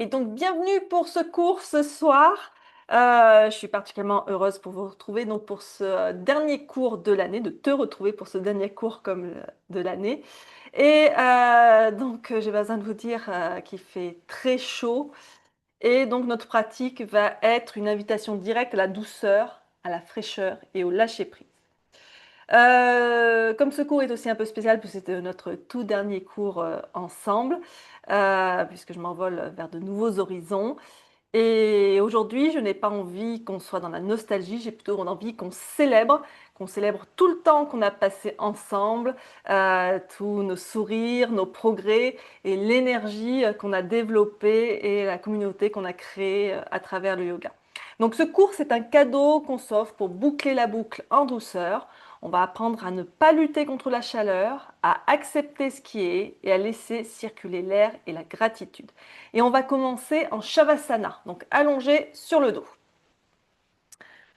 Et donc, bienvenue pour ce cours ce soir. Je suis particulièrement heureuse pour vous retrouver donc pour ce dernier cours de l'année, de te retrouver pour ce dernier cours comme de l'année. Et donc, j'ai besoin de vous dire qu'il fait très chaud. Et donc, notre pratique va être une invitation directe à la douceur, à la fraîcheur et au lâcher-prise. Comme ce cours est aussi un peu spécial, puisque c'était notre tout dernier cours ensemble, puisque je m'envole vers de nouveaux horizons. Et aujourd'hui, je n'ai pas envie qu'on soit dans la nostalgie, j'ai plutôt envie qu'on célèbre tout le temps qu'on a passé ensemble, tous nos sourires, nos progrès et l'énergie qu'on a développée et la communauté qu'on a créée à travers le yoga. Donc ce cours, c'est un cadeau qu'on s'offre pour boucler la boucle en douceur. On va apprendre à ne pas lutter contre la chaleur, à accepter ce qui est et à laisser circuler l'air et la gratitude. Et on va commencer en Shavasana, donc allongé sur le dos.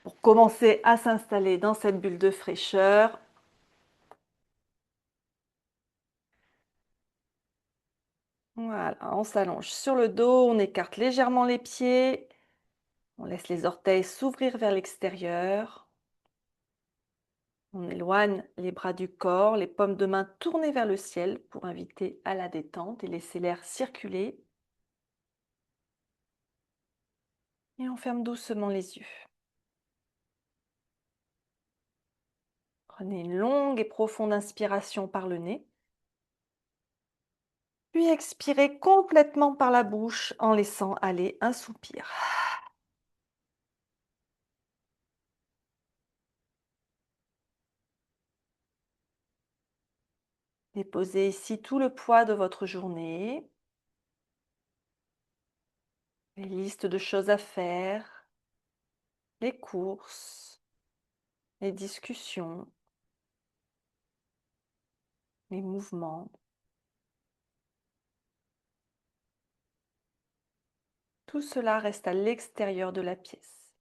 Pour commencer à s'installer dans cette bulle de fraîcheur, voilà, on s'allonge sur le dos, on écarte légèrement les pieds, on laisse les orteils s'ouvrir vers l'extérieur. On éloigne les bras du corps, les paumes de main tournées vers le ciel pour inviter à la détente et laisser l'air circuler. Et on ferme doucement les yeux. Prenez une longue et profonde inspiration par le nez. Puis expirez complètement par la bouche en laissant aller un soupir. Déposez ici tout le poids de votre journée, les listes de choses à faire, les courses, les discussions, les mouvements. Tout cela reste à l'extérieur de la pièce.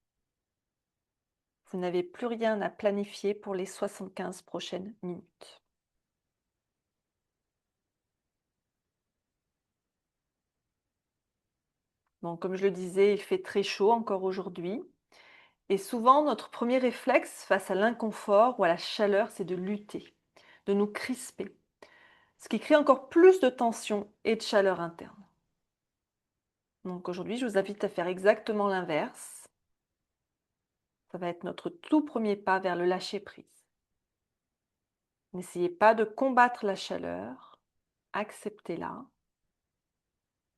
Vous n'avez plus rien à planifier pour les 75 prochaines minutes. Donc, comme je le disais, il fait très chaud encore aujourd'hui. Et souvent, notre premier réflexe face à l'inconfort ou à la chaleur, c'est de lutter, de nous crisper, ce qui crée encore plus de tension et de chaleur interne. Donc aujourd'hui, je vous invite à faire exactement l'inverse. Ça va être notre tout premier pas vers le lâcher-prise. N'essayez pas de combattre la chaleur, acceptez-la.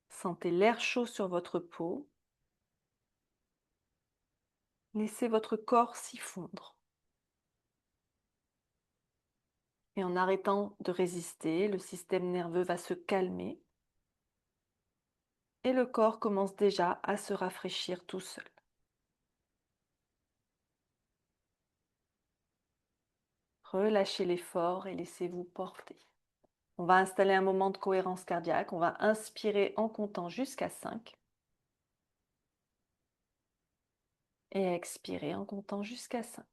Sentez l'air chaud sur votre peau. Laissez votre corps s'y fondre. Et en arrêtant de résister, le système nerveux va se calmer et le corps commence déjà à se rafraîchir tout seul. Relâchez l'effort et laissez-vous porter. On va installer un moment de cohérence cardiaque. On va inspirer en comptant jusqu'à 5 et expirer en comptant jusqu'à 5.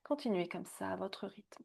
Continuez comme ça à votre rythme.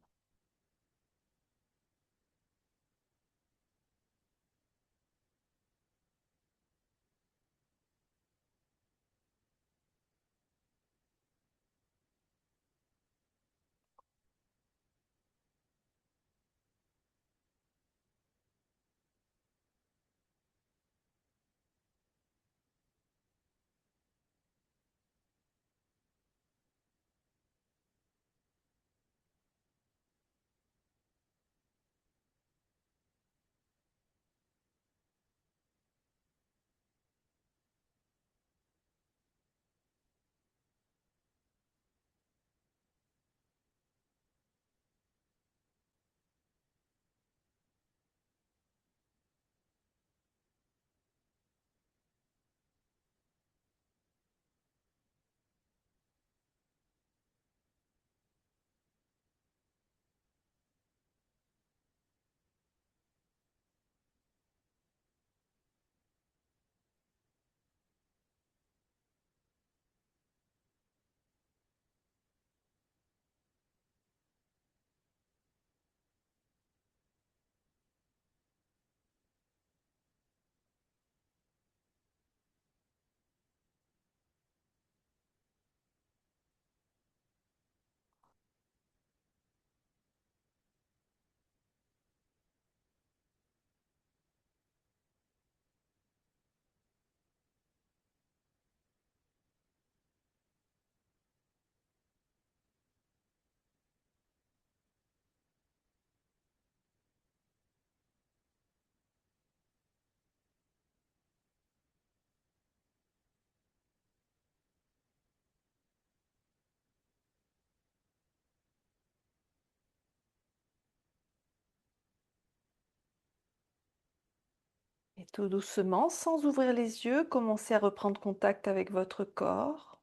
Tout doucement, sans ouvrir les yeux, commencez à reprendre contact avec votre corps.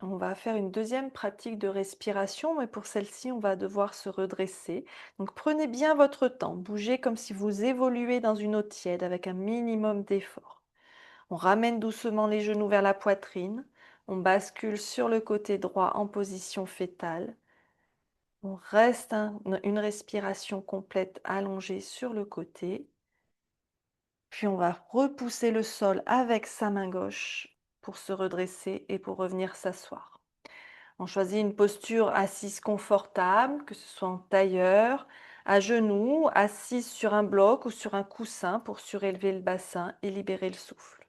On va faire une deuxième pratique de respiration, mais pour celle-ci, on va devoir se redresser. Donc prenez bien votre temps, bougez comme si vous évoluez dans une eau tiède avec un minimum d'effort. On ramène doucement les genoux vers la poitrine, on bascule sur le côté droit en position fétale. On reste une respiration complète allongée sur le côté. Puis on va repousser le sol avec sa main gauche pour se redresser et pour revenir s'asseoir. On choisit une posture assise confortable, que ce soit en tailleur, à genoux, assise sur un bloc ou sur un coussin pour surélever le bassin et libérer le souffle.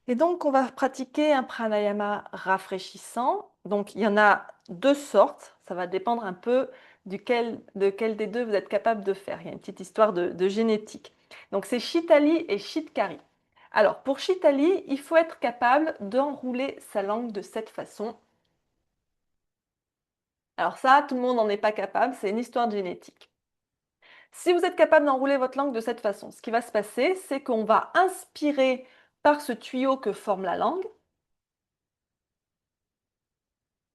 Et donc, on va pratiquer un pranayama rafraîchissant. Donc, il y en a deux sortes. Ça va dépendre un peu de quel des deux vous êtes capable de faire. Il y a une petite histoire de génétique. Donc, c'est Shitali et Shitkari. Alors, pour Shitali, il faut être capable d'enrouler sa langue de cette façon. Alors ça, tout le monde n'en est pas capable, c'est une histoire de génétique. Si vous êtes capable d'enrouler votre langue de cette façon, ce qui va se passer, c'est qu'on va inspirer par ce tuyau que forme la langue.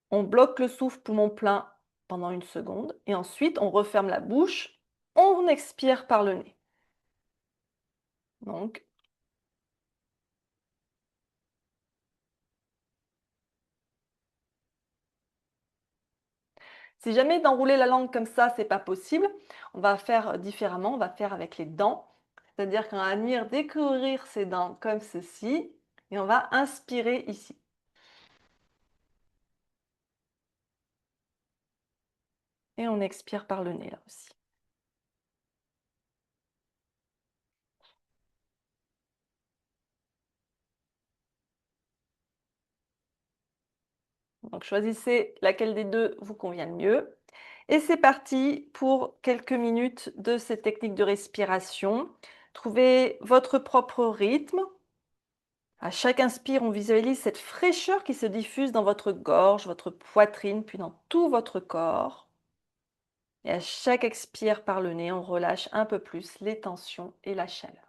On bloque le souffle poumon plein pendant une seconde et ensuite on referme la bouche, on expire par le nez. Donc, si jamais d'enrouler la langue comme ça, c'est pas possible, on va faire différemment, on va faire avec les dents. C'est-à-dire qu'on va venir découvrir ses dents comme ceci et on va inspirer ici. Et on expire par le nez là aussi. Donc choisissez laquelle des deux vous convient le mieux. Et c'est parti pour quelques minutes de cette technique de respiration. Trouvez votre propre rythme. À chaque inspire, on visualise cette fraîcheur qui se diffuse dans votre gorge, votre poitrine, puis dans tout votre corps. Et à chaque expire par le nez, on relâche un peu plus les tensions et la chaleur.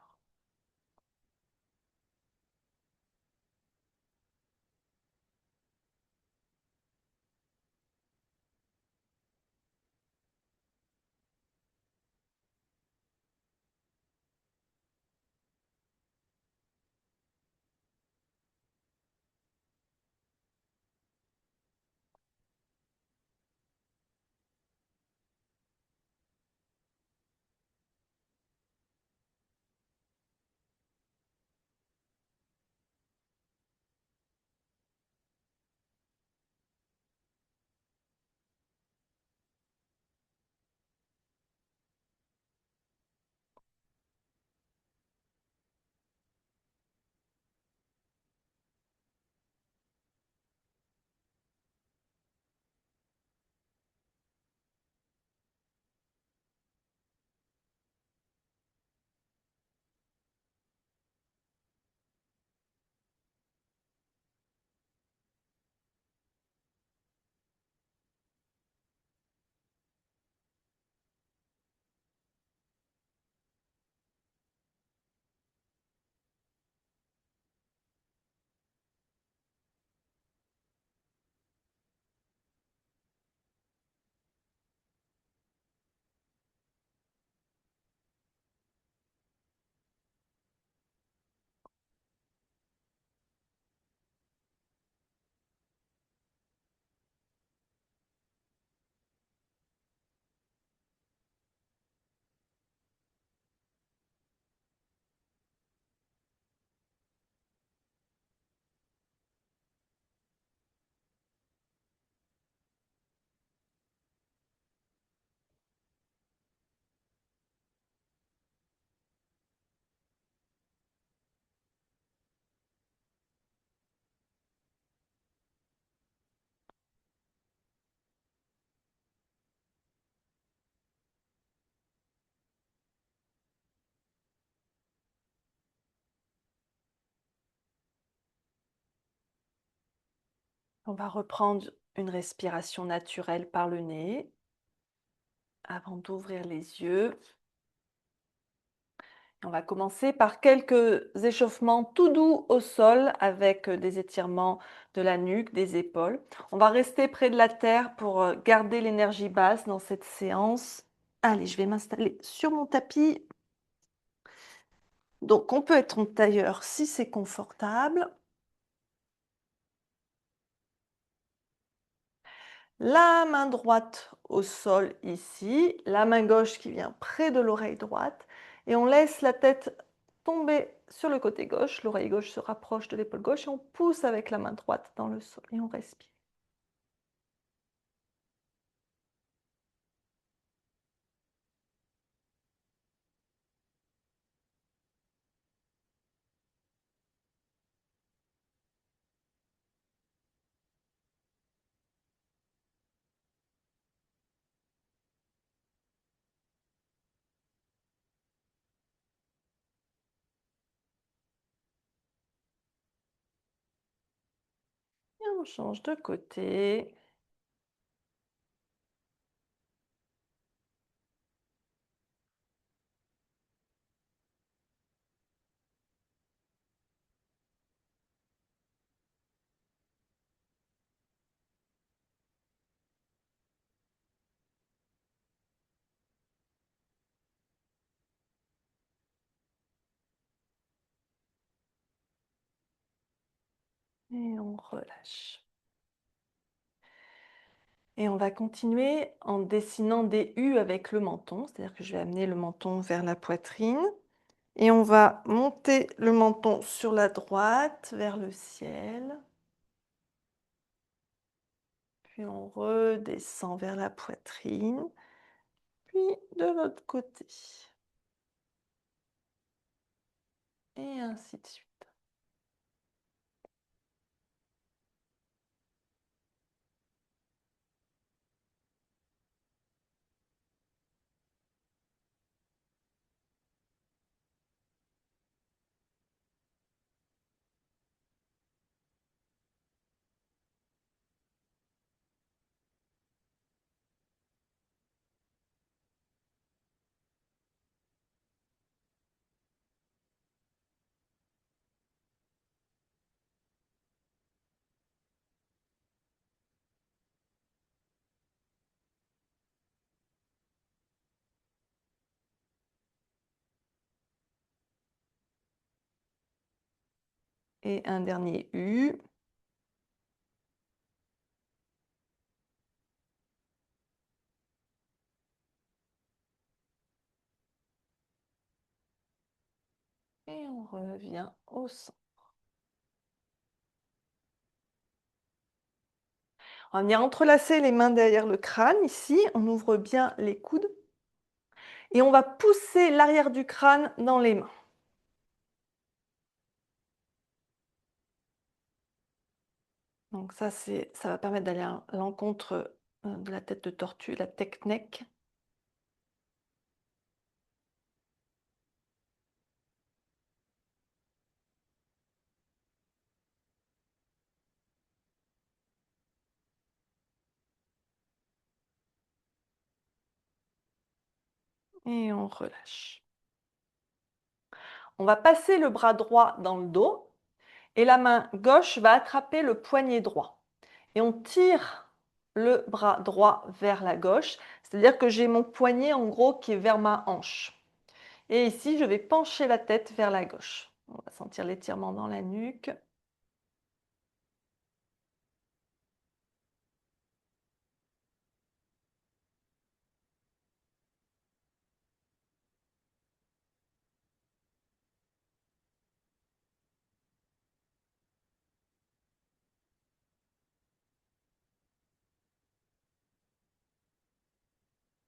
On va reprendre une respiration naturelle par le nez. avant d'ouvrir les yeux. On va commencer par quelques échauffements tout doux au sol avec des étirements de la nuque, des épaules. On va rester près de la terre pour garder l'énergie basse dans cette séance. Allez, je vais m'installer sur mon tapis. Donc, on peut être en tailleur si c'est confortable. La main droite au sol ici, la main gauche qui vient près de l'oreille droite et on laisse la tête tomber sur le côté gauche, l'oreille gauche se rapproche de l'épaule gauche et on pousse avec la main droite dans le sol et on respire. Et on change de côté. Et on relâche. Et on va continuer en dessinant des U avec le menton, c'est-à-dire que je vais amener le menton vers la poitrine. Et on va monter le menton sur la droite vers le ciel. Puis on redescend vers la poitrine. Puis de l'autre côté. Et ainsi de suite. Et un dernier U. Et on revient au centre. On va venir entrelacer les mains derrière le crâne ici. On ouvre bien les coudes. Et on va pousser l'arrière du crâne dans les mains. Donc ça va permettre d'aller à l'encontre de la tête de tortue, la tech neck. Et on relâche. On va passer le bras droit dans le dos et la main gauche va attraper le poignet droit. Et on tire le bras droit vers la gauche, c'est-à-dire que j'ai mon poignet en gros qui est vers ma hanche. Et ici, je vais pencher la tête vers la gauche. On va sentir l'étirement dans la nuque.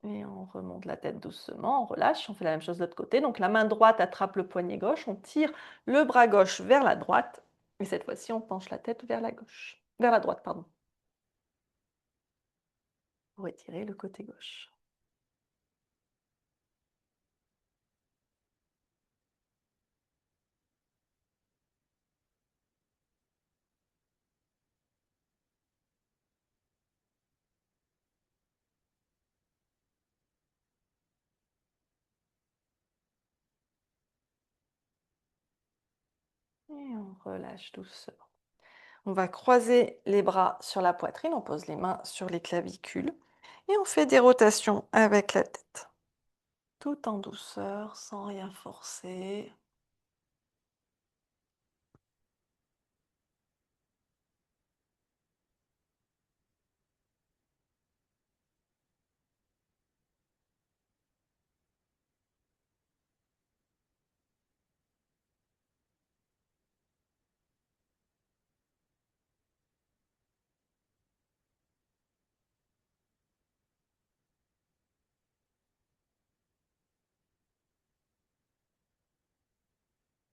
Et on remonte la tête doucement, on relâche, on fait la même chose de l'autre côté. Donc la main droite attrape le poignet gauche, on tire le bras gauche vers la droite. Et cette fois-ci, on penche la tête vers la gauche. Vers la droite, pardon. Pour étirer le côté gauche. Et on relâche doucement. On va croiser les bras sur la poitrine, on pose les mains sur les clavicules et on fait des rotations avec la tête, tout en douceur, sans rien forcer.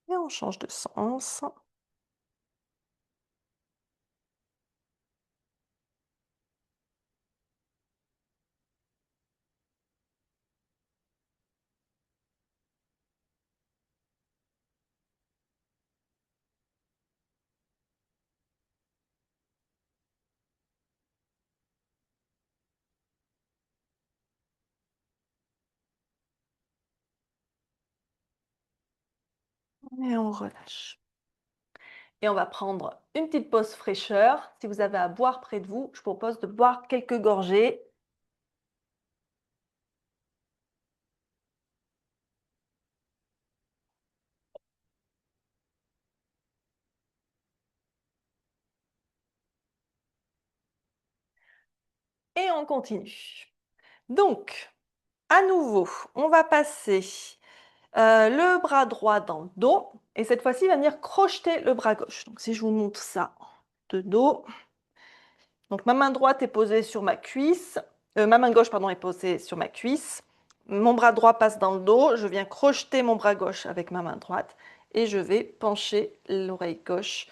Et on change de sens. Et on relâche. Et on va prendre une petite pause fraîcheur. Si vous avez à boire près de vous, je propose de boire quelques gorgées. Et on continue. Donc, à nouveau, on va passer le bras droit dans le dos. Et cette fois-ci, il va venir crocheter le bras gauche. Donc, si je vous montre ça de dos. Donc, ma main droite est posée sur ma cuisse. Ma main gauche, pardon, est posée sur ma cuisse. Mon bras droit passe dans le dos. Je viens crocheter mon bras gauche avec ma main droite. Et je vais pencher l'oreille gauche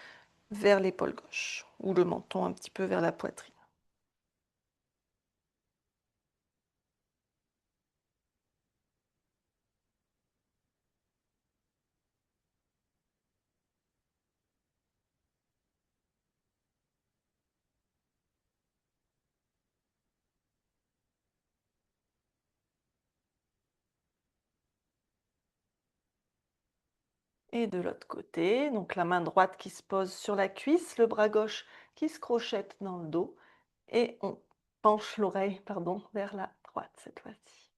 vers l'épaule gauche. Ou le menton un petit peu vers la poitrine. Et de l'autre côté, donc la main droite qui se pose sur la cuisse, le bras gauche qui se crochette dans le dos. Et on penche l'oreille, pardon, vers la droite cette fois-ci.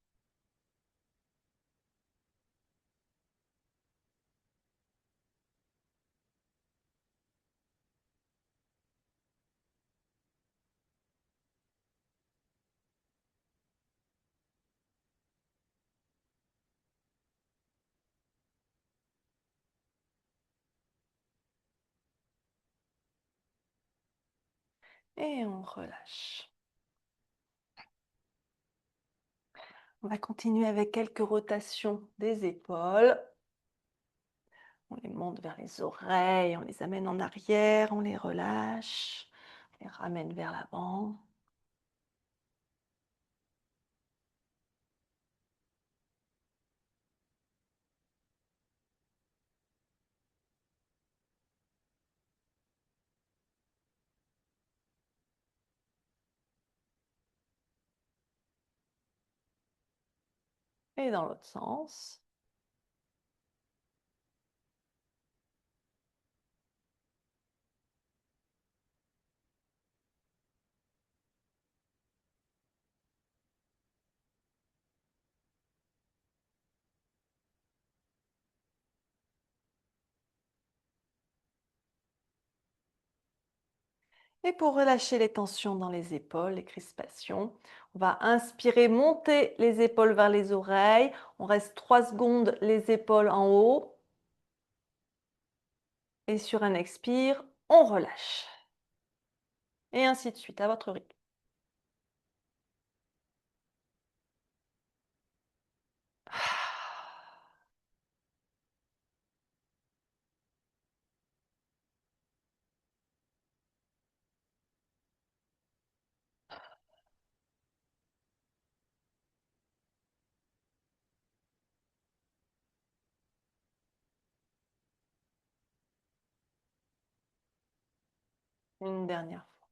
Et on relâche. On va continuer avec quelques rotations des épaules. On les monte vers les oreilles, on les amène en arrière, on les relâche, on les ramène vers l'avant. Et dans l'autre sens. Et pour relâcher les tensions dans les épaules, les crispations, on va inspirer, monter les épaules vers les oreilles. On reste 3 secondes les épaules en haut. Et sur un expire, on relâche. Et ainsi de suite, à votre rythme. Une dernière fois.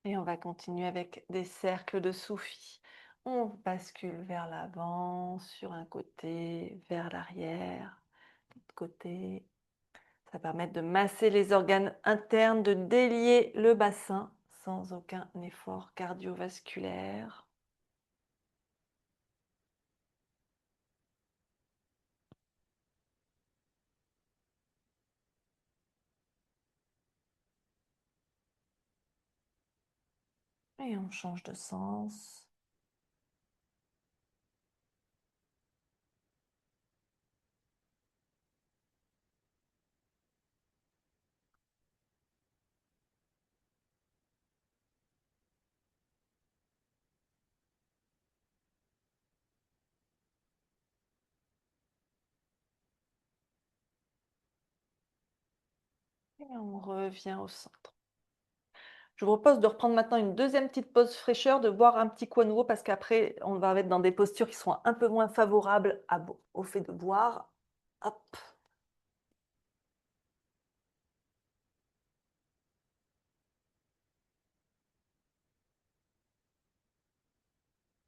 Et on va continuer avec des cercles de Soufi. On bascule vers l'avant, sur un côté, vers l'arrière, de l'autre côté. Ça permet de masser les organes internes, de délier le bassin sans aucun effort cardiovasculaire. Et on change de sens. Et on revient au centre. Je vous propose de reprendre maintenant une deuxième petite pause fraîcheur, de boire un petit coup à nouveau parce qu'après, on va être dans des postures qui sont un peu moins favorables au fait de boire. Hop.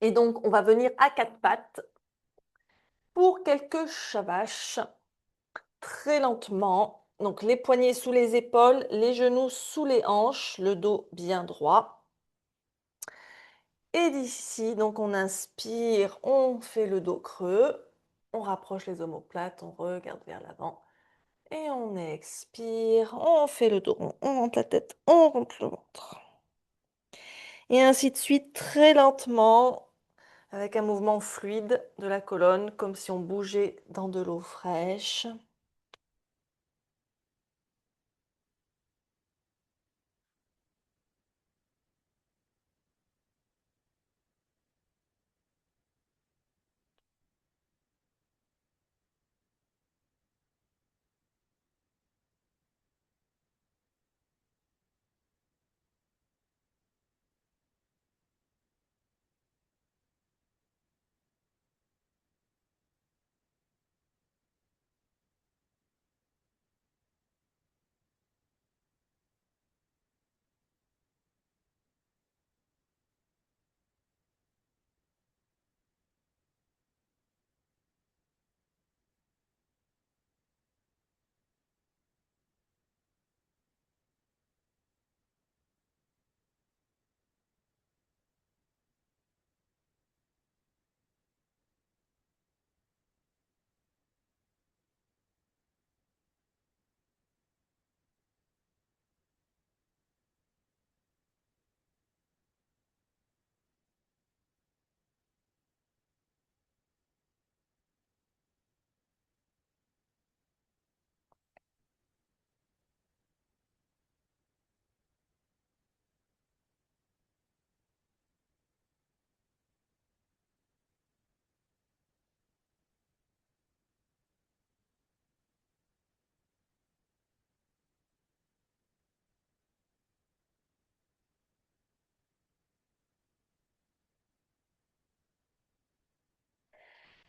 Et donc, on va venir à quatre pattes pour quelques chavaches, très lentement. Donc, les poignets sous les épaules, les genoux sous les hanches, le dos bien droit. Et d'ici, donc on inspire, on fait le dos creux, on rapproche les omoplates, on regarde vers l'avant. Et on expire, on fait le dos rond, on rentre la tête, on rentre le ventre. Et ainsi de suite, très lentement, avec un mouvement fluide de la colonne, comme si on bougeait dans de l'eau fraîche.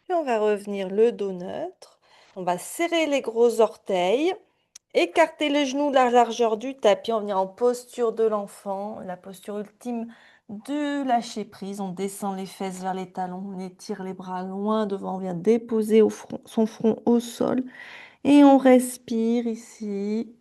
Et on va revenir le dos neutre. On va serrer les gros orteils, écarter les genoux de la largeur du tapis. On va venir en posture de l'enfant, la posture ultime de lâcher prise. On descend les fesses vers les talons, on étire les bras loin devant. On vient déposer son front au sol et on respire ici.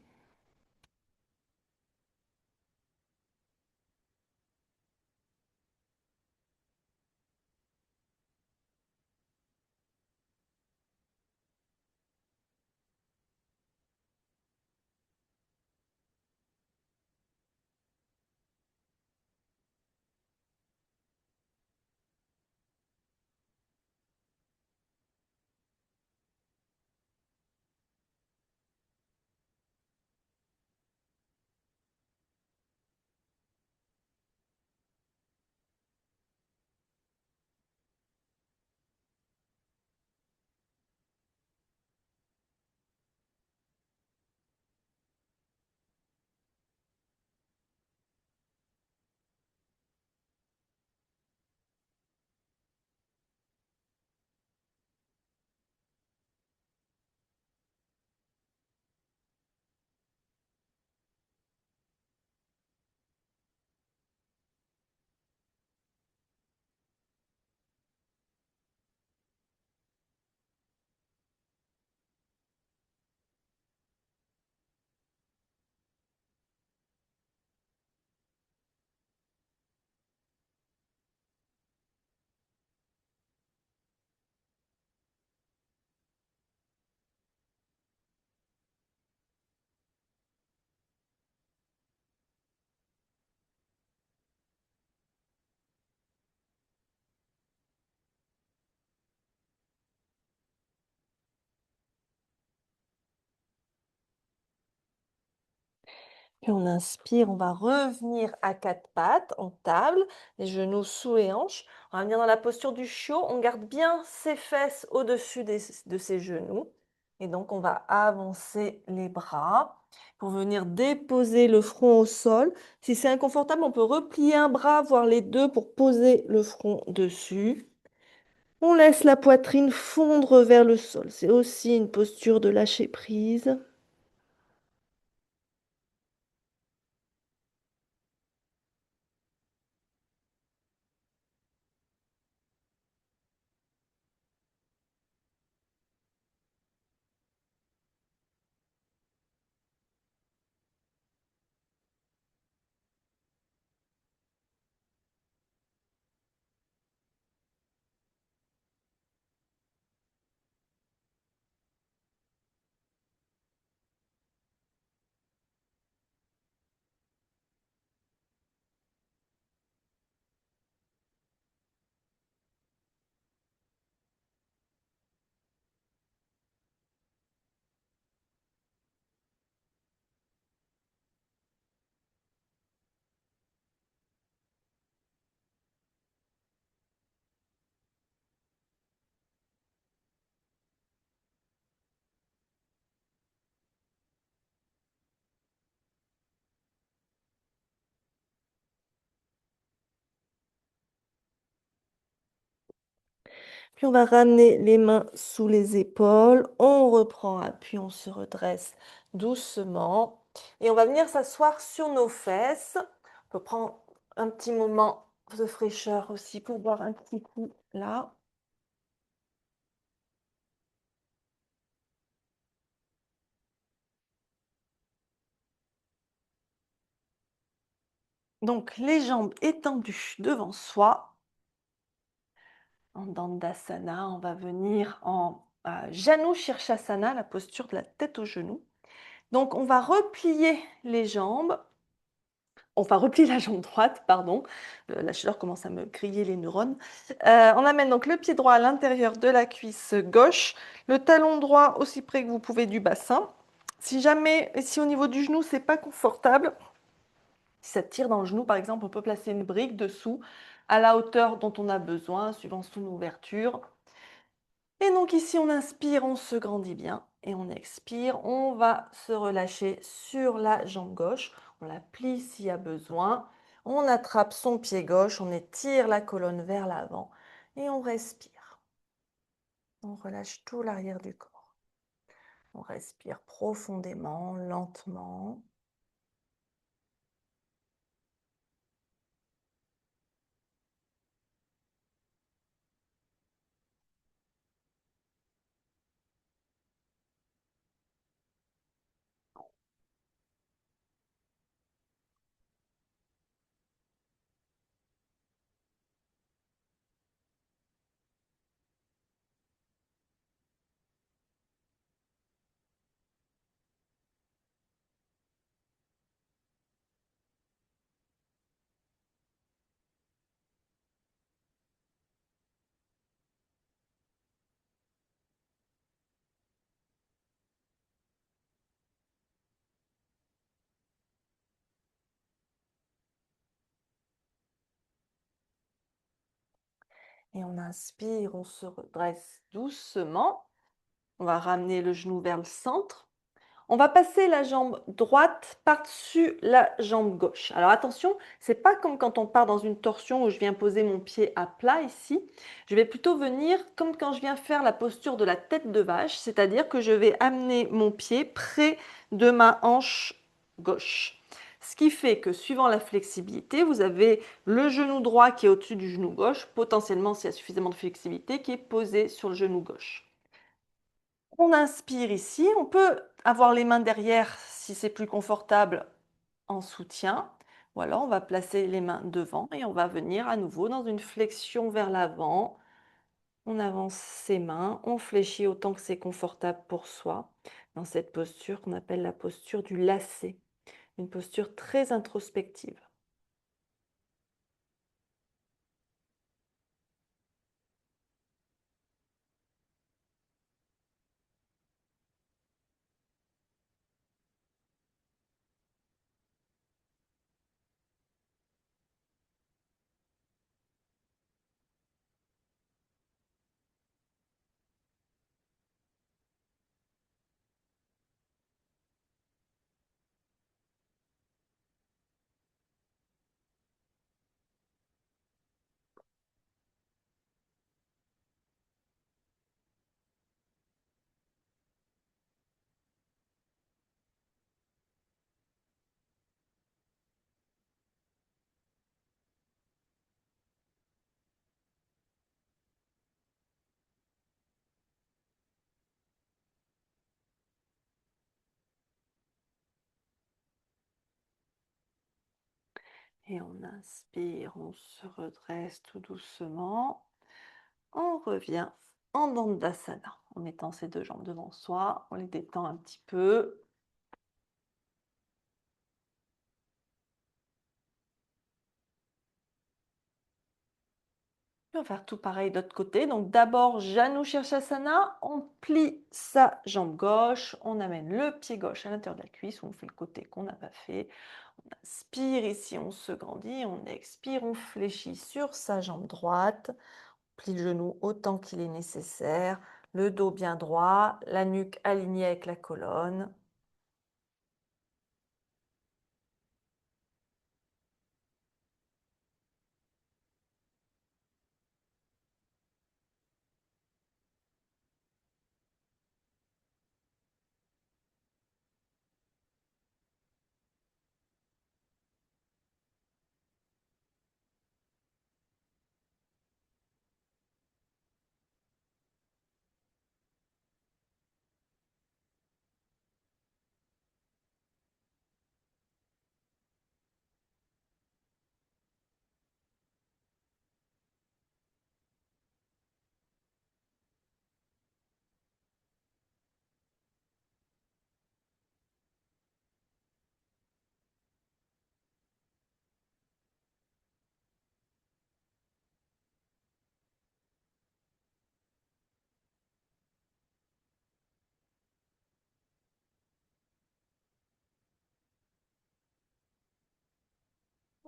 Puis on inspire, on va revenir à quatre pattes en table, les genoux sous les hanches. On va venir dans la posture du chiot. On garde bien ses fesses au-dessus de ses genoux. Et donc on va avancer les bras pour venir déposer le front au sol. Si c'est inconfortable, on peut replier un bras, voire les deux pour poser le front dessus. On laisse la poitrine fondre vers le sol. C'est aussi une posture de lâcher prise. Puis on va ramener les mains sous les épaules, on reprend appui, on se redresse doucement et on va venir s'asseoir sur nos fesses. On peut prendre un petit moment de fraîcheur aussi pour boire un petit coup là. Donc les jambes étendues devant soi. En Dandasana, on va venir en Janu Shirshasana, la posture de la tête aux genoux. Donc on va replier les jambes. Enfin, replie la jambe droite, pardon. La chaleur commence à me griller les neurones. On amène donc le pied droit à l'intérieur de la cuisse gauche, le talon droit aussi près que vous pouvez du bassin. Si jamais, si au niveau du genou, c'est pas confortable, si ça tire dans le genou, par exemple, on peut placer une brique dessous à la hauteur dont on a besoin, suivant son ouverture. Et donc ici, on inspire, on se grandit bien. Et on expire, on va se relâcher sur la jambe gauche. On la plie s'il y a besoin. On attrape son pied gauche, on étire la colonne vers l'avant. Et on respire. On relâche tout l'arrière du corps. On respire profondément, lentement. Et on inspire, on se redresse doucement. On va ramener le genou vers le centre. On va passer la jambe droite par-dessus la jambe gauche. Alors attention, c'est pas comme quand on part dans une torsion où je viens poser mon pied à plat ici. Je vais plutôt venir comme quand je viens faire la posture de la tête de vache, c'est-à-dire que je vais amener mon pied près de ma hanche gauche. Ce qui fait que suivant la flexibilité, vous avez le genou droit qui est au-dessus du genou gauche, potentiellement s'il y a suffisamment de flexibilité, qui est posé sur le genou gauche. On inspire ici, on peut avoir les mains derrière si c'est plus confortable en soutien, ou alors on va placer les mains devant et on va venir à nouveau dans une flexion vers l'avant. On avance ses mains, on fléchit autant que c'est confortable pour soi dans cette posture qu'on appelle la posture du lacet, une posture très introspective. Et on inspire, on se redresse tout doucement. On revient en Dandasana en mettant ses deux jambes devant soi. On les détend un petit peu. On va faire tout pareil de l'autre côté. Donc d'abord, Janu Shirshasana. On plie sa jambe gauche. On amène le pied gauche à l'intérieur de la cuisse. On fait le côté qu'on n'a pas fait. On inspire ici, on se grandit. On expire, on fléchit sur sa jambe droite. Plie le genou autant qu'il est nécessaire. Le dos bien droit. La nuque alignée avec la colonne.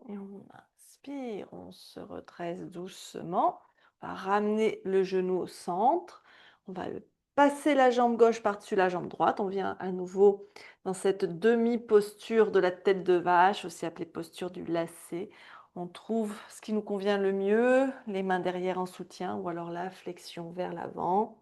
Et on inspire, on se redresse doucement. On va ramener le genou au centre. On va passer la jambe gauche par-dessus la jambe droite. On vient à nouveau dans cette demi-posture de la tête de vache, aussi appelée posture du lacet. On trouve ce qui nous convient le mieux, les mains derrière en soutien ou alors la flexion vers l'avant.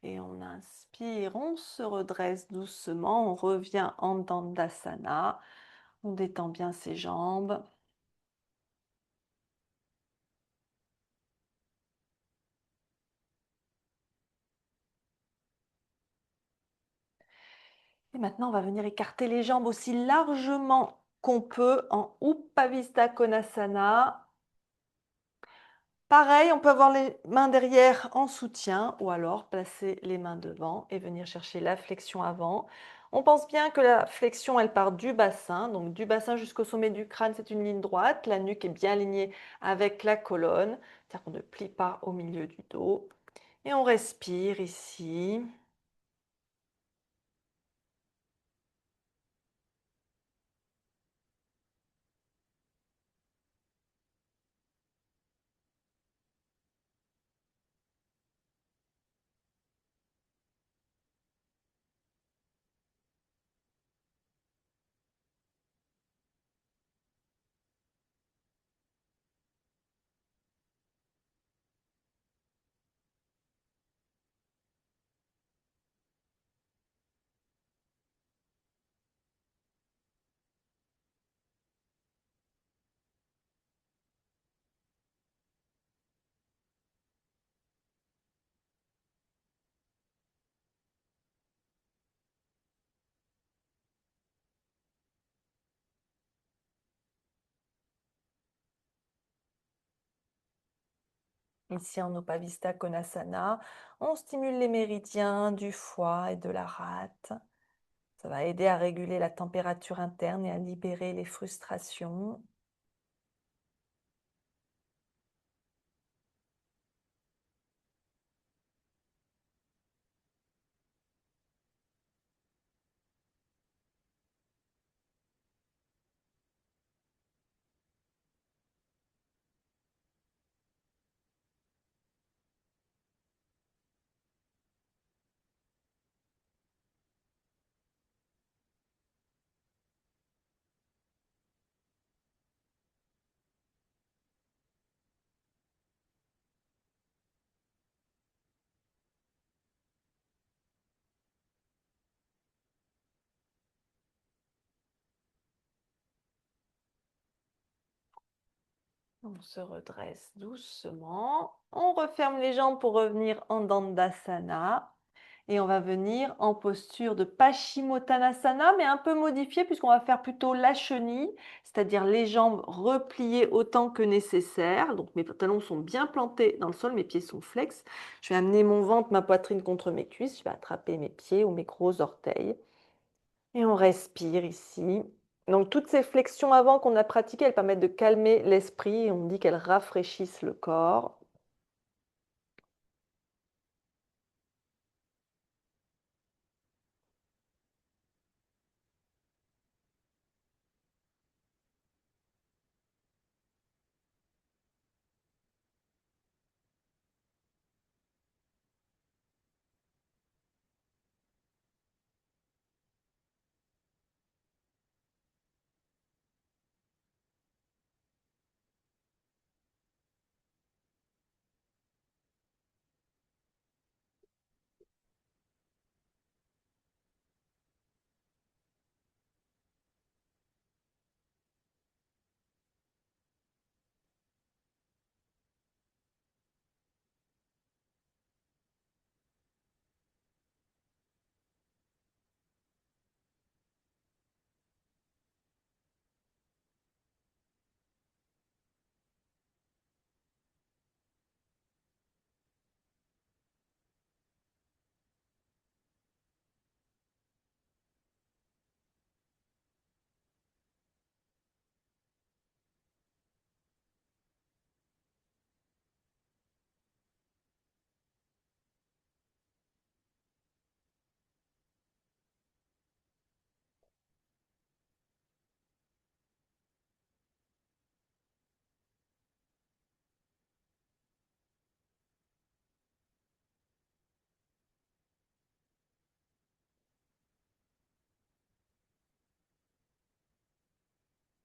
Et on inspire, on se redresse doucement, on revient en Dandasana. On détend bien ses jambes. Et maintenant, on va venir écarter les jambes aussi largement qu'on peut en Upavista Konasana. Pareil, on peut avoir les mains derrière en soutien ou alors placer les mains devant et venir chercher la flexion avant. On pense bien que la flexion, elle part du bassin, donc du bassin jusqu'au sommet du crâne, c'est une ligne droite. La nuque est bien alignée avec la colonne, c'est-à-dire qu'on ne plie pas au milieu du dos. Et on respire ici. Ici en Upavista Konasana, on stimule les méridiens du foie et de la rate. Ça va aider à réguler la température interne et à libérer les frustrations. On se redresse doucement. On referme les jambes pour revenir en Dandasana. Et on va venir en posture de Paschimottanasana, mais un peu modifiée puisqu'on va faire plutôt la chenille, c'est-à-dire les jambes repliées autant que nécessaire. Donc mes talons sont bien plantés dans le sol, mes pieds sont flex. Je vais amener mon ventre, ma poitrine contre mes cuisses. Je vais attraper mes pieds ou mes gros orteils. Et on respire ici. Donc toutes ces flexions avant qu'on a pratiquées, elles permettent de calmer l'esprit et on dit qu'elles rafraîchissent le corps.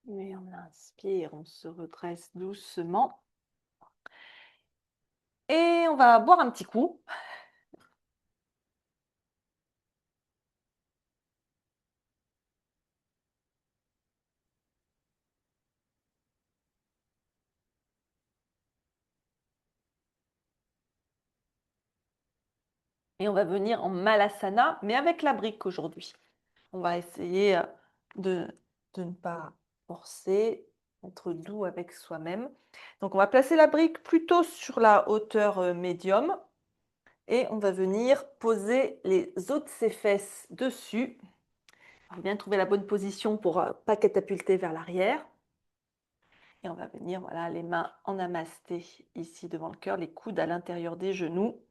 Et on inspire, on se redresse doucement. Et on va boire un petit coup. Et on va venir en Malasana, mais avec la brique aujourd'hui. On va essayer de, de ne pas forcer, être doux avec soi-même. Donc on va placer la brique plutôt sur la hauteur médium. Et on va venir poser les os de ses fesses dessus. On va bien trouver la bonne position pour ne pas catapulter vers l'arrière. Et on va venir, voilà, les mains en namasté ici devant le cœur, les coudes à l'intérieur des genoux.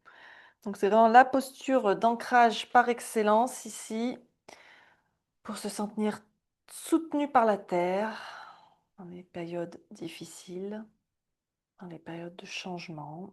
Donc c'est vraiment la posture d'ancrage par excellence ici pour se sentir soutenu par la terre dans les périodes difficiles, dans les périodes de changement.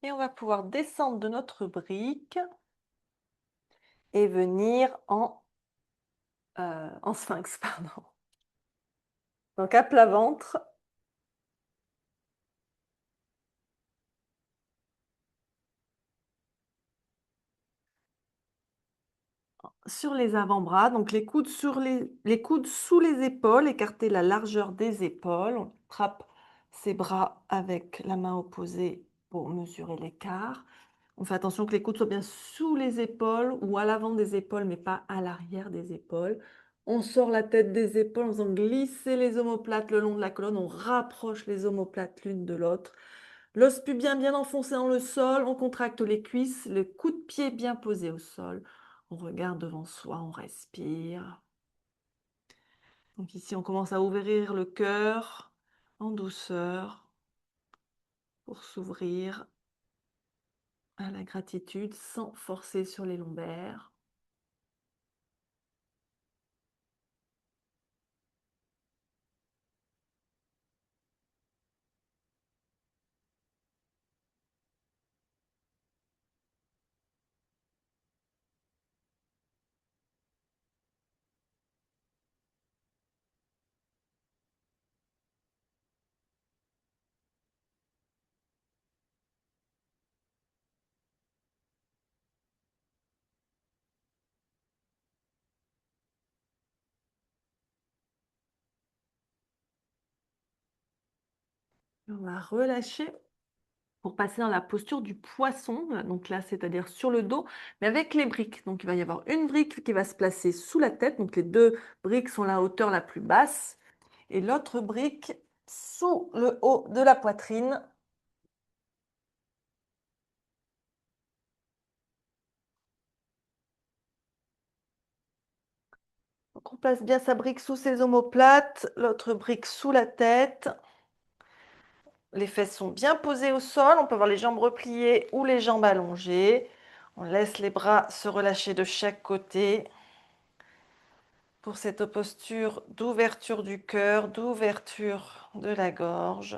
Et on va pouvoir descendre de notre brique et venir en sphinx, pardon. Donc à plat ventre. Sur les avant-bras, donc les coudes sur les coudes sous les épaules, écarter la largeur des épaules. On trappe ses bras avec la main opposée pour mesurer l'écart. On fait attention que les coudes soient bien sous les épaules ou à l'avant des épaules, mais pas à l'arrière des épaules. On sort la tête des épaules en faisant glisser les omoplates le long de la colonne. On rapproche les omoplates l'une de l'autre. L'os pubien bien enfoncé dans le sol, on contracte les cuisses, le coup de pied bien posé au sol. On regarde devant soi, on respire. Donc ici, on commence à ouvrir le cœur en douceur pour s'ouvrir à la gratitude sans forcer sur les lombaires. On va relâcher pour passer dans la posture du poisson. Donc là, c'est-à-dire sur le dos, mais avec les briques. Donc il va y avoir une brique qui va se placer sous la tête. Donc les deux briques sont la hauteur la plus basse. Et l'autre brique sous le haut de la poitrine. Donc on place bien sa brique sous ses omoplates, l'autre brique sous la tête. Les fesses sont bien posées au sol, on peut avoir les jambes repliées ou les jambes allongées. On laisse les bras se relâcher de chaque côté pour cette posture d'ouverture du cœur, d'ouverture de la gorge,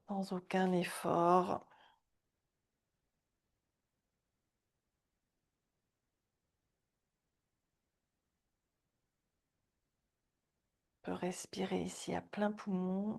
sans aucun effort. On peut respirer ici à plein poumon.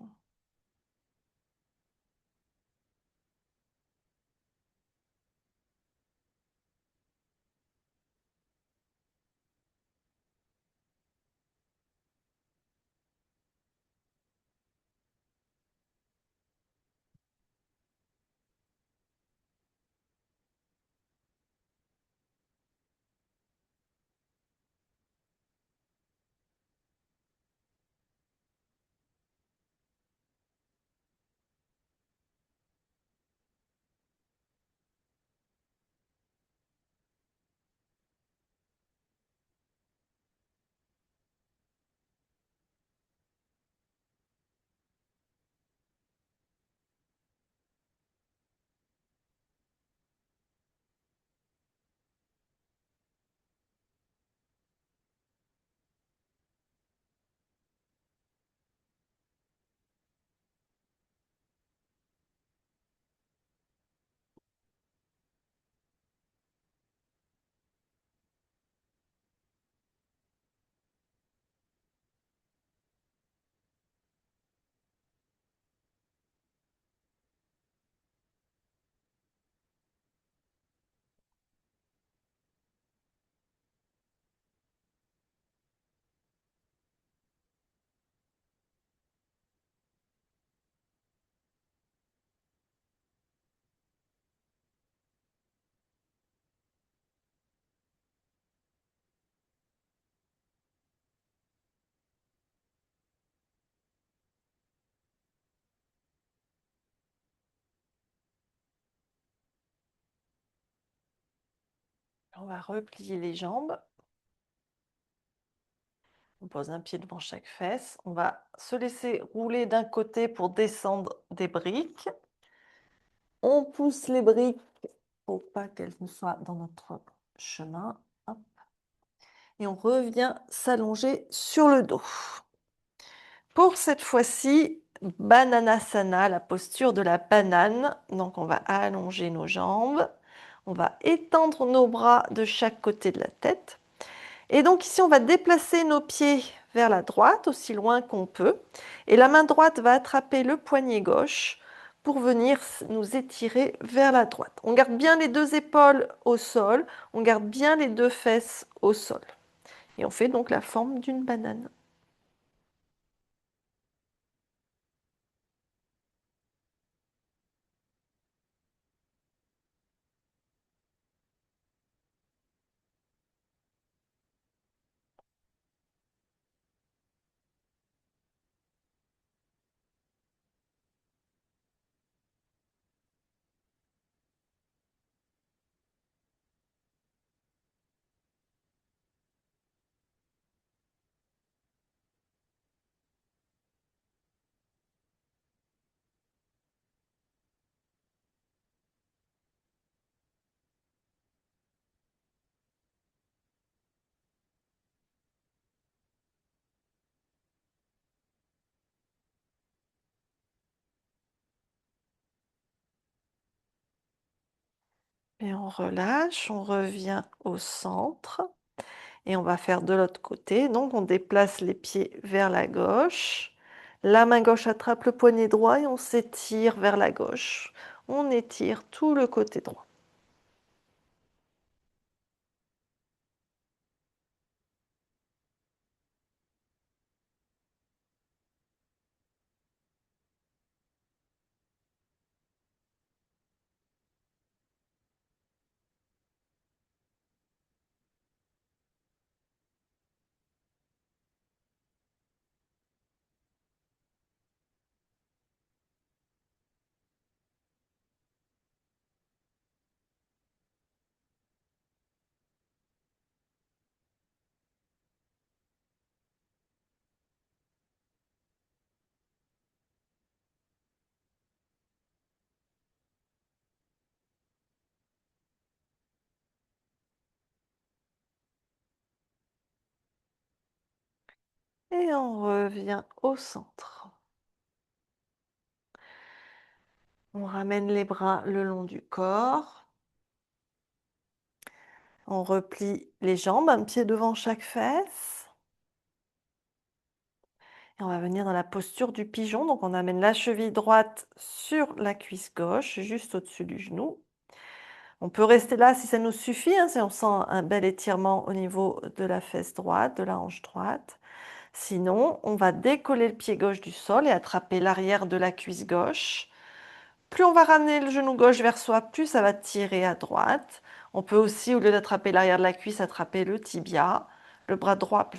On va replier les jambes. On pose un pied devant chaque fesse. On va se laisser rouler d'un côté pour descendre des briques. On pousse les briques pour pas qu'elles ne soient dans notre chemin. Hop. Et on revient s'allonger sur le dos. Pour cette fois-ci, Bananasana, la posture de la banane. Donc on va allonger nos jambes. On va étendre nos bras de chaque côté de la tête. Et donc ici, on va déplacer nos pieds vers la droite, aussi loin qu'on peut. Et la main droite va attraper le poignet gauche pour venir nous étirer vers la droite. On garde bien les deux épaules au sol, on garde bien les deux fesses au sol. Et on fait donc la forme d'une banane. Et on relâche, on revient au centre. Et on va faire de l'autre côté. Donc on déplace les pieds vers la gauche. La main gauche attrape le poignet droit et on s'étire vers la gauche. On étire tout le côté droit. Et on revient au centre. On ramène les bras le long du corps. On replie les jambes, un pied devant chaque fesse. Et on va venir dans la posture du pigeon. Donc on amène la cheville droite sur la cuisse gauche, juste au-dessus du genou. On peut rester là si ça nous suffit, hein, si on sent un bel étirement au niveau de la fesse droite, de la hanche droite. Sinon, on va décoller le pied gauche du sol et attraper l'arrière de la cuisse gauche. Plus on va ramener le genou gauche vers soi, plus ça va tirer à droite. On peut aussi, au lieu d'attraper l'arrière de la cuisse, attraper le tibia. Le bras droit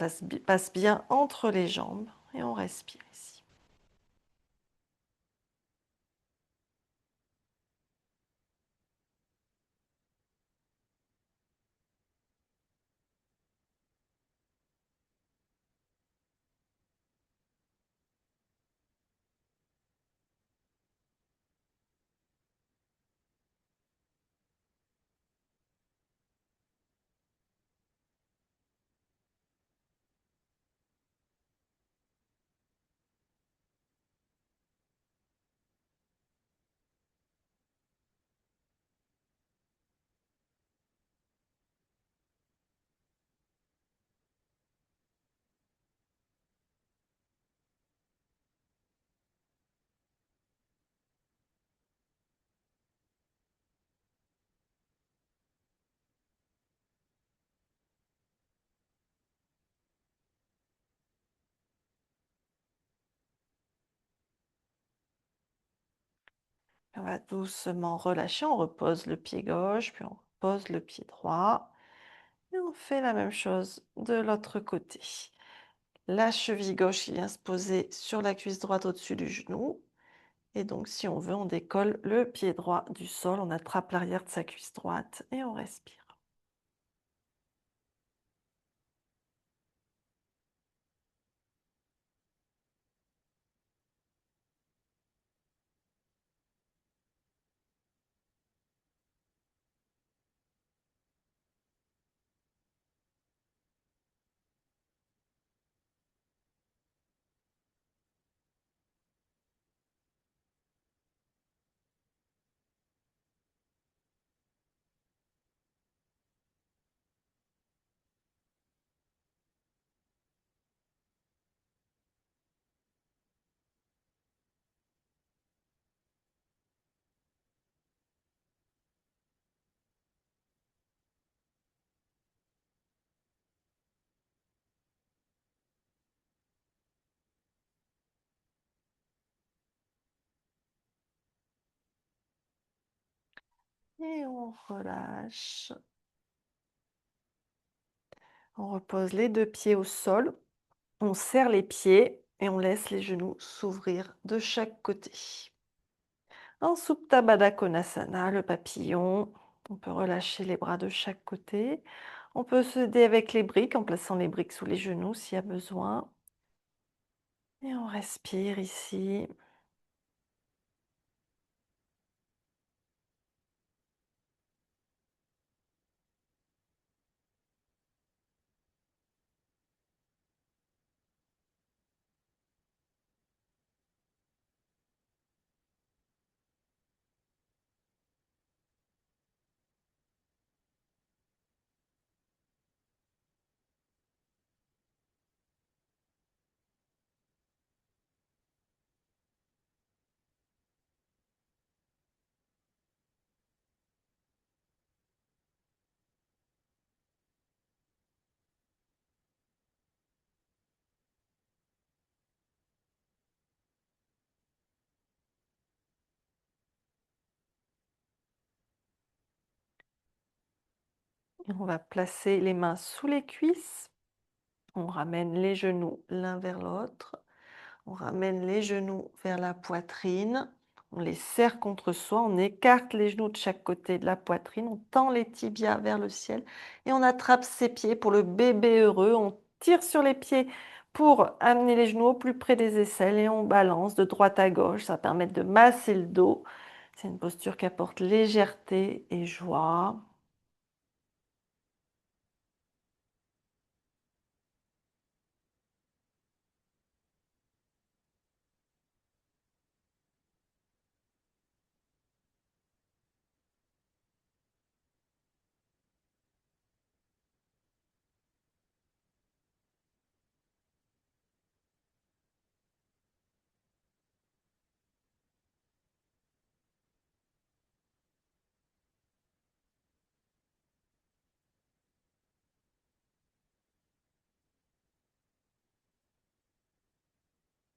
passe bien entre les jambes et on respire ici. On va doucement relâcher, on repose le pied gauche, puis on repose le pied droit. Et on fait la même chose de l'autre côté. La cheville gauche qui vient se poser sur la cuisse droite au-dessus du genou. Et donc, si on veut, on décolle le pied droit du sol, on attrape l'arrière de sa cuisse droite et on respire. Et on relâche. On repose les deux pieds au sol. On serre les pieds et on laisse les genoux s'ouvrir de chaque côté. En Supta Baddha Konasana, le papillon, on peut relâcher les bras de chaque côté. On peut s'aider avec les briques en plaçant les briques sous les genoux s'il y a besoin. Et on respire ici. Et on va placer les mains sous les cuisses. On ramène les genoux l'un vers l'autre. On ramène les genoux vers la poitrine. On les serre contre soi. On écarte les genoux de chaque côté de la poitrine. On tend les tibias vers le ciel. Et on attrape ses pieds pour le bébé heureux. On tire sur les pieds pour amener les genoux au plus près des aisselles. Et on balance de droite à gauche. Ça va permettre de masser le dos. C'est une posture qui apporte légèreté et joie.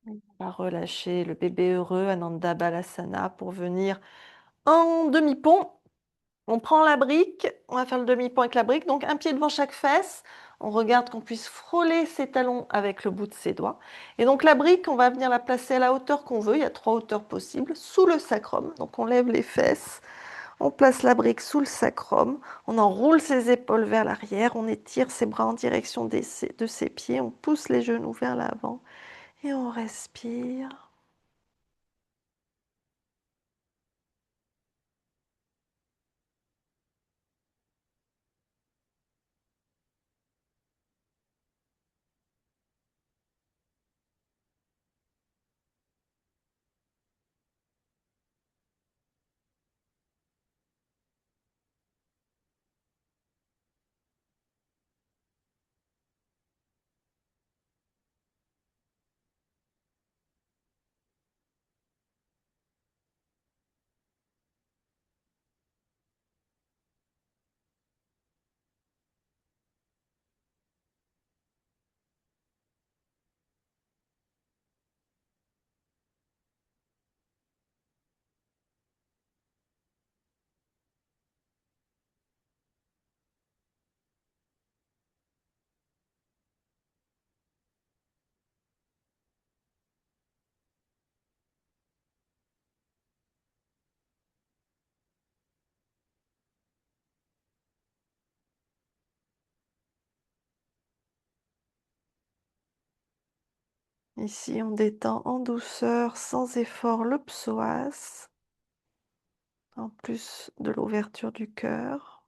On va relâcher le bébé heureux, Ananda Balasana, pour venir en demi-pont. On prend la brique, on va faire le demi-pont avec la brique, donc un pied devant chaque fesse. On regarde qu'on puisse frôler ses talons avec le bout de ses doigts. Et donc la brique, on va venir la placer à la hauteur qu'on veut, il y a 3 hauteurs possibles, sous le sacrum. Donc on lève les fesses, on place la brique sous le sacrum, on enroule ses épaules vers l'arrière, on étire ses bras en direction de ses pieds, on pousse les genoux vers l'avant et on respire. Ici, on détend en douceur, sans effort, le psoas, en plus de l'ouverture du cœur.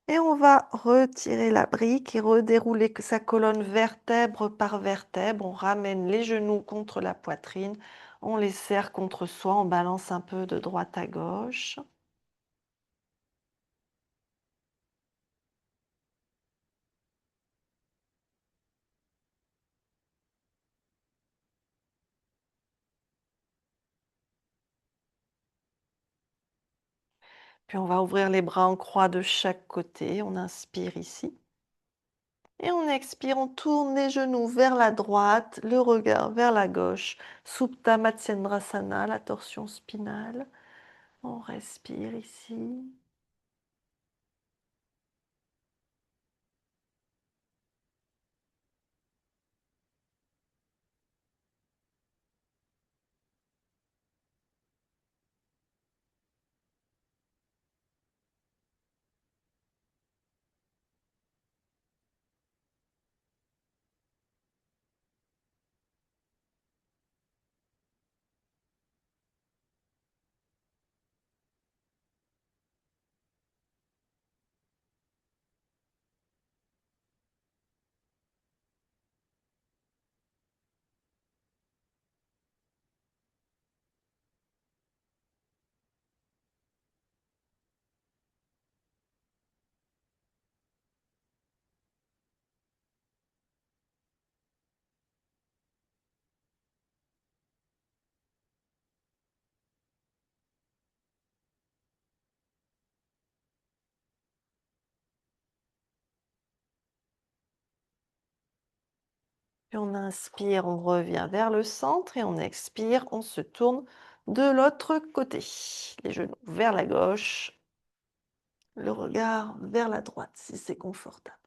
Et on va retirer la brique et redérouler sa colonne vertèbre par vertèbre. On ramène les genoux contre la poitrine, on les serre contre soi, on balance un peu de droite à gauche. Puis on va ouvrir les bras en croix de chaque côté. On inspire ici. Et on expire, on tourne les genoux vers la droite, le regard vers la gauche. Supta Matsyendrasana, la torsion spinale. On respire ici. Puis on inspire, on revient vers le centre et on expire, on se tourne de l'autre côté. Les genoux vers la gauche, le regard vers la droite si c'est confortable.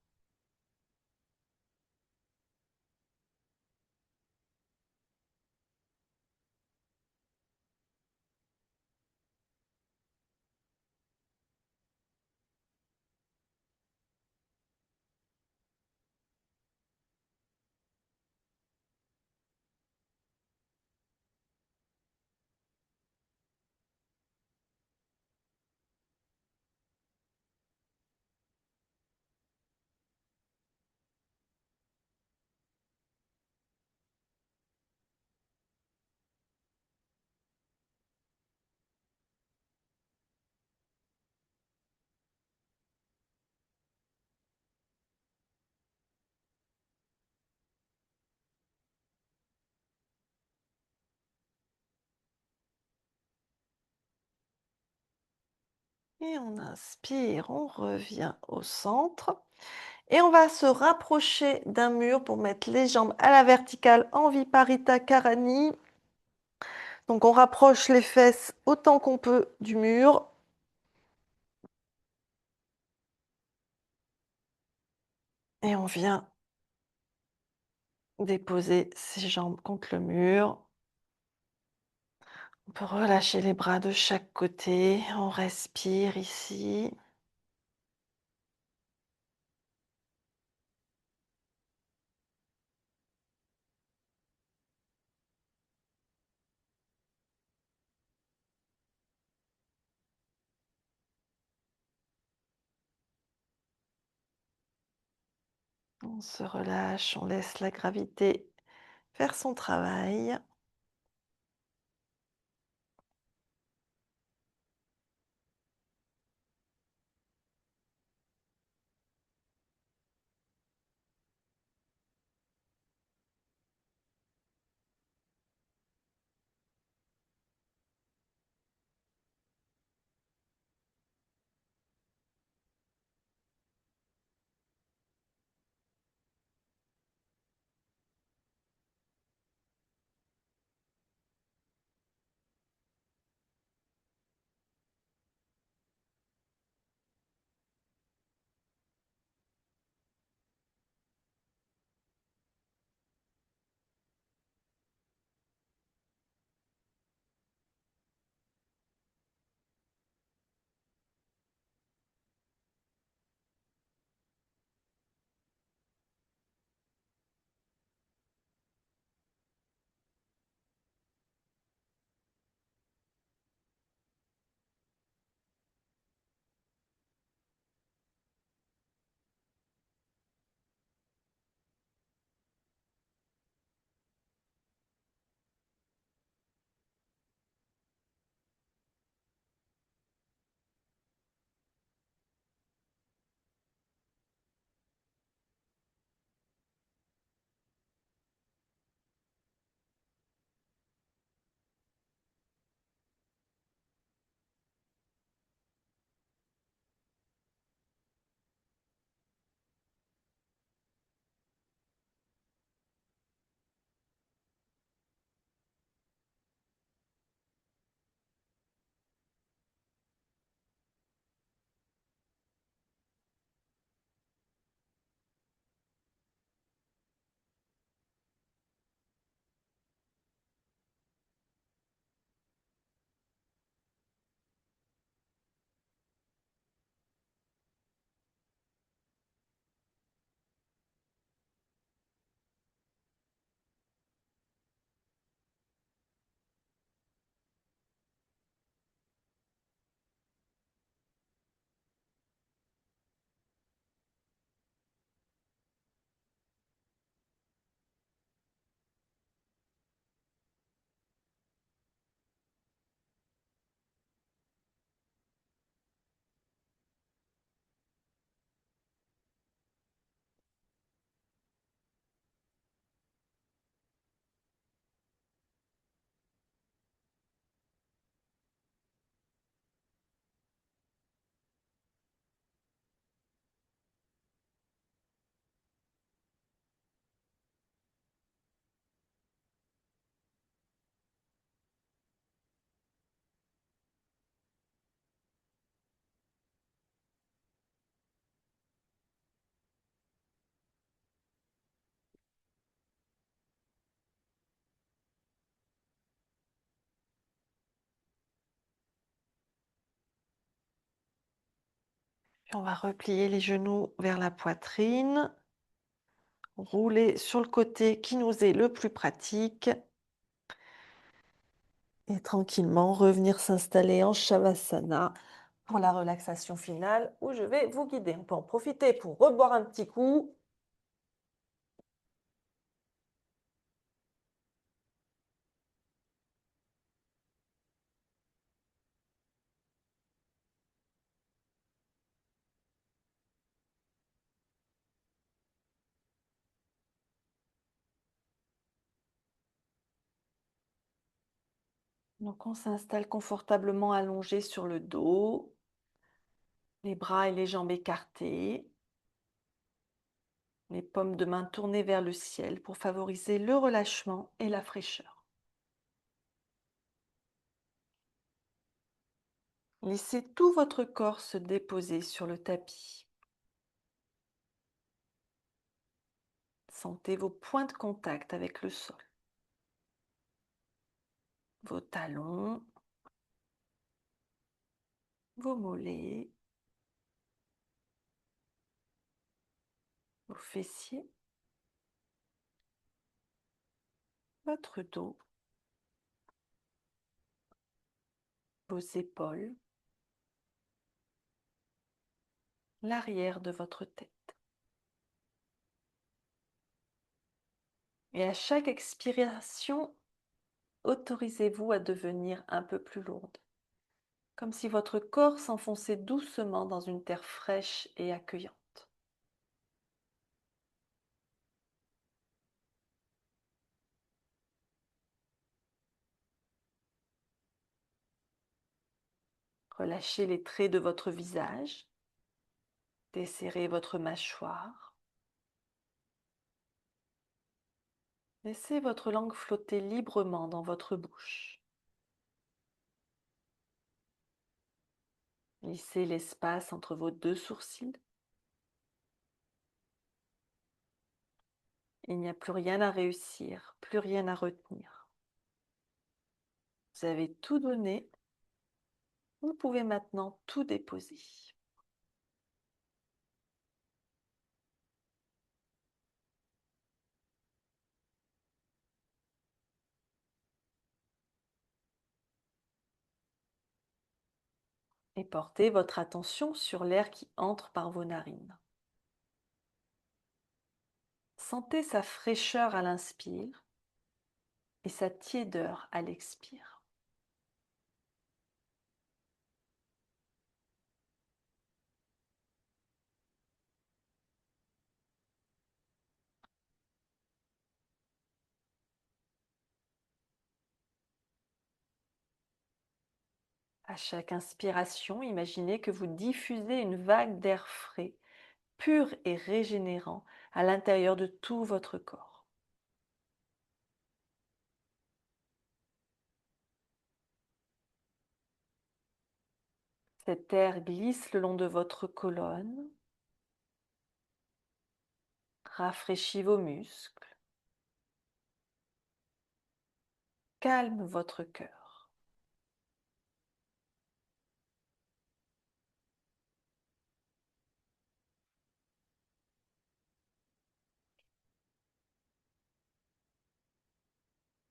Et on inspire, on revient au centre. Et on va se rapprocher d'un mur pour mettre les jambes à la verticale en Viparita Karani. Donc on rapproche les fesses autant qu'on peut du mur. Et on vient déposer ses jambes contre le mur. On peut relâcher les bras de chaque côté. On respire ici. On se relâche, on laisse la gravité faire son travail. On va replier les genoux vers la poitrine, rouler sur le côté qui nous est le plus pratique et tranquillement revenir s'installer en Shavasana pour la relaxation finale où je vais vous guider. On peut en profiter pour reboire un petit coup. Donc on s'installe confortablement allongé sur le dos, les bras et les jambes écartés, les paumes de main tournées vers le ciel pour favoriser le relâchement et la fraîcheur. Laissez tout votre corps se déposer sur le tapis. Sentez vos points de contact avec le sol, vos talons, vos mollets, vos fessiers, votre dos, vos épaules, l'arrière de votre tête. Et à chaque expiration, autorisez-vous à devenir un peu plus lourde, comme si votre corps s'enfonçait doucement dans une terre fraîche et accueillante. Relâchez les traits de votre visage, desserrez votre mâchoire, laissez votre langue flotter librement dans votre bouche. Lissez l'espace entre vos deux sourcils. Il n'y a plus rien à réussir, plus rien à retenir. Vous avez tout donné. Vous pouvez maintenant tout déposer. Et portez votre attention sur l'air qui entre par vos narines. Sentez sa fraîcheur à l'inspire et sa tiédeur à l'expire. À chaque inspiration, imaginez que vous diffusez une vague d'air frais, pur et régénérant à l'intérieur de tout votre corps. Cet air glisse le long de votre colonne, rafraîchit vos muscles, calme votre cœur.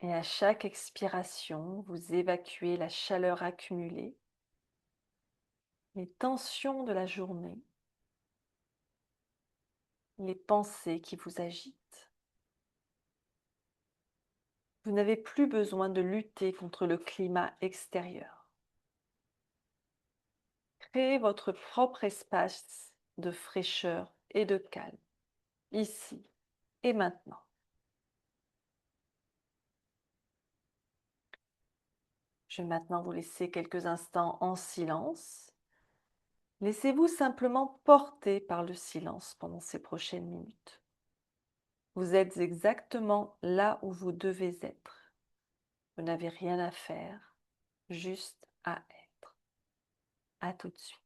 Et à chaque expiration, vous évacuez la chaleur accumulée, les tensions de la journée, les pensées qui vous agitent. Vous n'avez plus besoin de lutter contre le climat extérieur. Créez votre propre espace de fraîcheur et de calme, ici et maintenant. Je vais maintenant vous laisser quelques instants en silence. Laissez-vous simplement porter par le silence pendant ces prochaines minutes. Vous êtes exactement là où vous devez être. Vous n'avez rien à faire, juste à être. À tout de suite.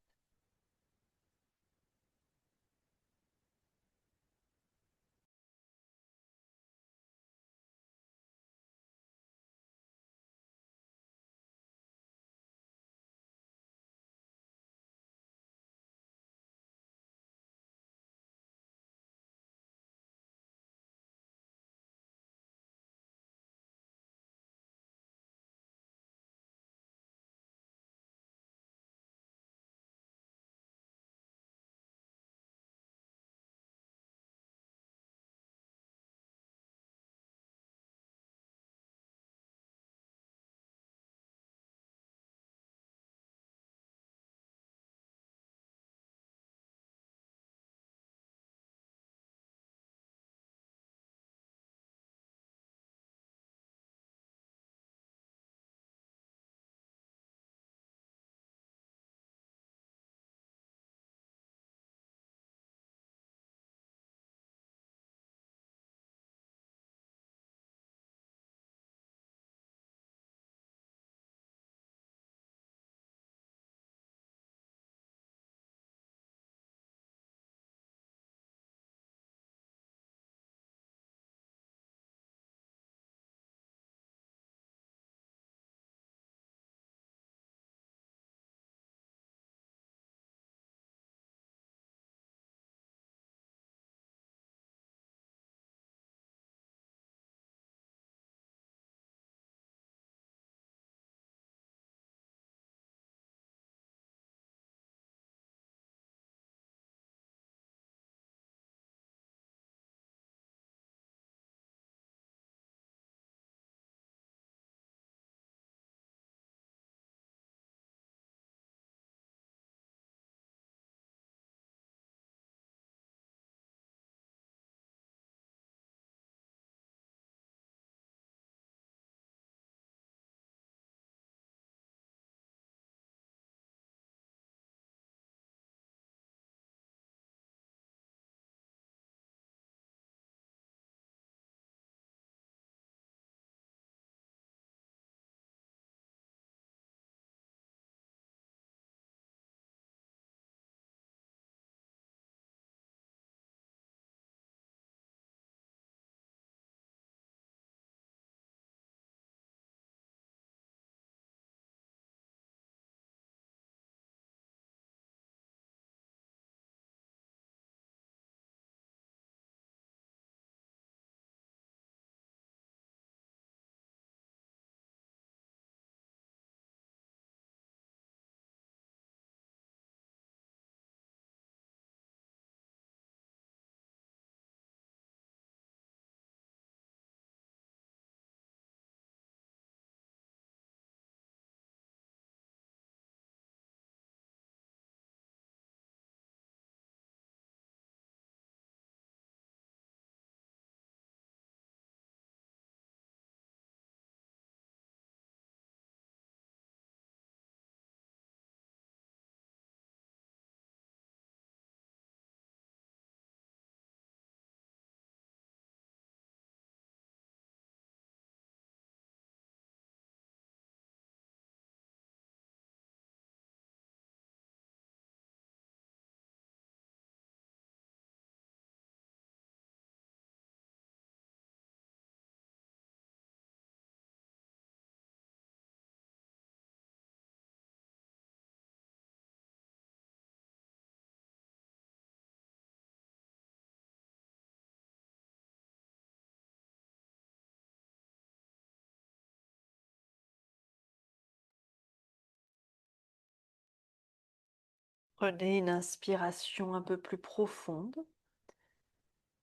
Prenez une inspiration un peu plus profonde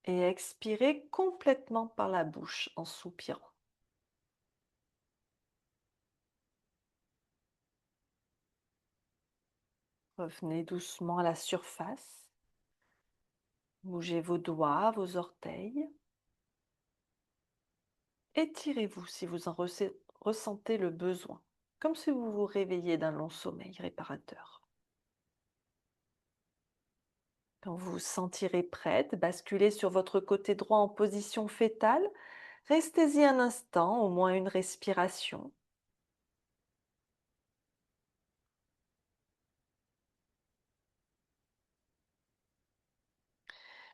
et expirez complètement par la bouche en soupirant. Revenez doucement à la surface. Bougez vos doigts, vos orteils. Étirez-vous si vous en ressentez le besoin, comme si vous vous réveilliez d'un long sommeil réparateur. Quand vous vous sentirez prête, basculez sur votre côté droit en position fétale. Restez-y un instant, au moins une respiration.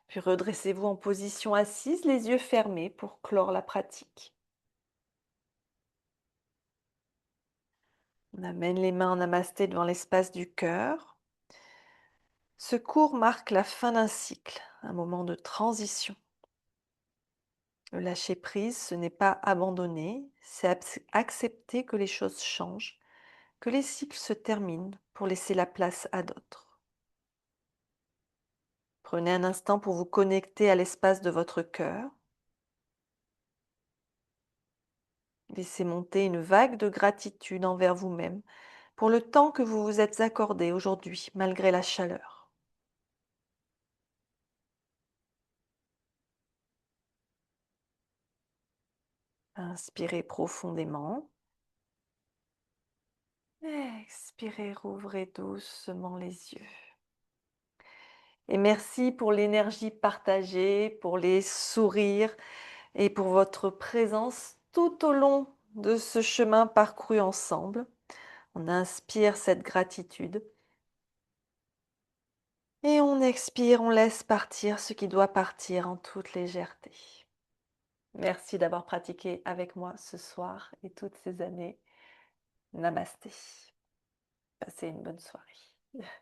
Puis redressez-vous en position assise, les yeux fermés pour clore la pratique. On amène les mains en namasté devant l'espace du cœur. Ce cours marque la fin d'un cycle, un moment de transition. Le lâcher prise, ce n'est pas abandonner, c'est accepter que les choses changent, que les cycles se terminent pour laisser la place à d'autres. Prenez un instant pour vous connecter à l'espace de votre cœur. Laissez monter une vague de gratitude envers vous-même pour le temps que vous vous êtes accordé aujourd'hui malgré la chaleur. Inspirez profondément. Expirez, rouvrez doucement les yeux. Et merci pour l'énergie partagée, pour les sourires et pour votre présence tout au long de ce chemin parcouru ensemble. On inspire cette gratitude et on expire, on laisse partir ce qui doit partir en toute légèreté. Merci d'avoir pratiqué avec moi ce soir et toutes ces années. Namasté. Passez une bonne soirée.